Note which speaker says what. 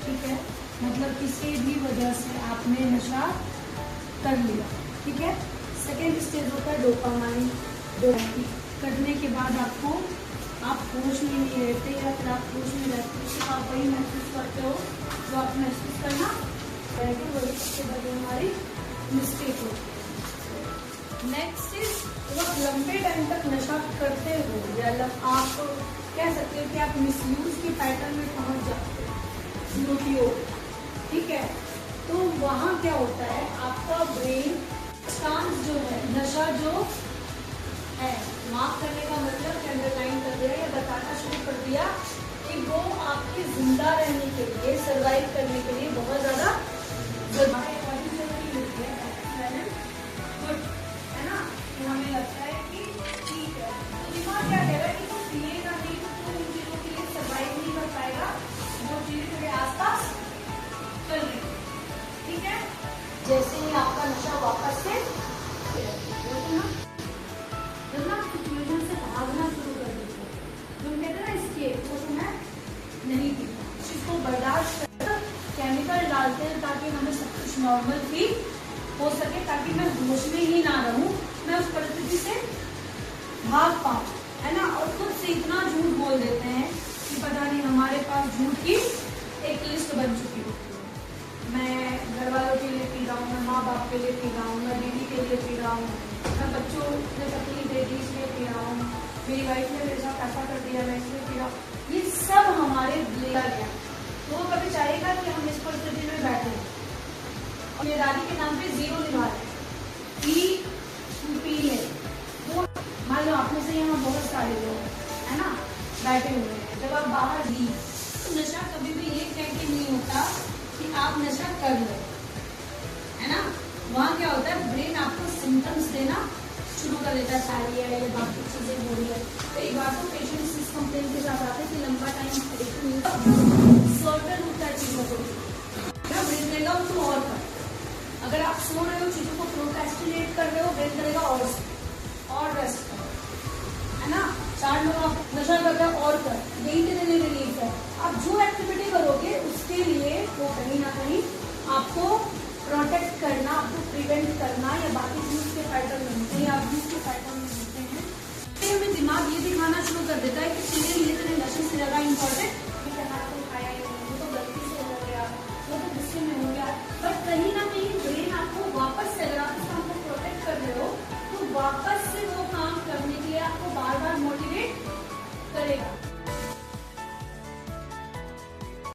Speaker 1: ठीक है, मतलब किसी भी वजह से आपने नशा कर लिया, ठीक है। सेकेंड स्टेज होता है डोपामाइन। करने के बाद आपको आप होश में नहीं रहते या फिर आप होश में रहते हो, आप वही महसूस करते हो जो आप महसूस करना रहेगी, वही सबसे बड़ी हमारी मिस्टेक होती है। नेक्स्ट इज जब लंबे टाइम तक नशा करते हो या आप कह सकते हो कि आप मिसयूज के पैटर्न में पहुंच जाते हो, ठीक है, तो वहाँ क्या होता है, आपका ब्रेन स्टांस जो है, नशा जो है, माफ करने का मतलब अंडरलाइन कर दिया या बताना शुरू कर दिया कि वो आपके जिंदा रहने के लिए, सर्वाइव करने के लिए बहुत ज्यादा जरूरी होती है, है ना। तो हमें लगता है कि ठीक है, तो दिमाग क्या कह रहा है कि तुम पिएगा नहीं तो उन चीजों के लिए सर्वाइव नहीं कर पाएगा जो चीजें तेरे आसपास चल रही, ठीक है। जैसे ही आपका नशा वापस से सिचुएशन से भागना शुरू कर देते हैं, जो कहते हैं ना इसके वो तो मैं नहीं पीता, इसको बर्दाश्त कर केमिकल डालते हैं ताकि हमें सब कुछ नॉर्मल फील हो सके, ताकि मैं होश में ही ना रहूं, मैं उस परिस्थिति से भाग पाऊं, है ना। और खुद से इतना झूठ बोल देते हैं कि पता नहीं हमारे पास झूठ की एक लिस्ट बन चुकी होती है। मैं घर वालों के लिए पी रहा हूँ, मैं माँ बाप के लिए पी रहा हूँ, मैं दीदी के लिए पी रहा हूँ, मैं बच्चों ने तकलीफ दे दी इसलिए पी रहा हूँ, मेरी वाइफ ने मेरे साथ ऐसा कर दिया मैं इसलिए पी रहा हूँ। ये सब हमारे लिया गया, तो वो कभी चाहेगा कि हम इस परिस्थिति में बैठे और जिम्मेदारी के नाम पे जीरो निभा रहे पी ले। तो मान लो आप में से यहाँ बहुत सारे लोग है ना बैठे हुए हैं, जब आप बाहर दी तो नशा कभी भी ये कह के नहीं होता कि आप नशा कर लो, है ना। वहाँ क्या होता है, ब्रेन आपको सिम्टम्स देना शुरू कर देता है, सारी है या बाकी चीजें हो रही है। तो एक बार तो पेशेंट्स इस कंप्लेन के साथ आते हैं कि लंबा टाइम सर्टन होता है चीजों को ना, ब्रेन देगा तुम और कर। अगर आप सो रहे हो, चीजों को प्रोक्रेस्टिनेट कर रहे हो, ब्रेन करेगा और रेस्ट करो, है ना। 4 लोग आप नशा कर रहे हो और कर, यही तेरे लिए रिलीफ है। आप जो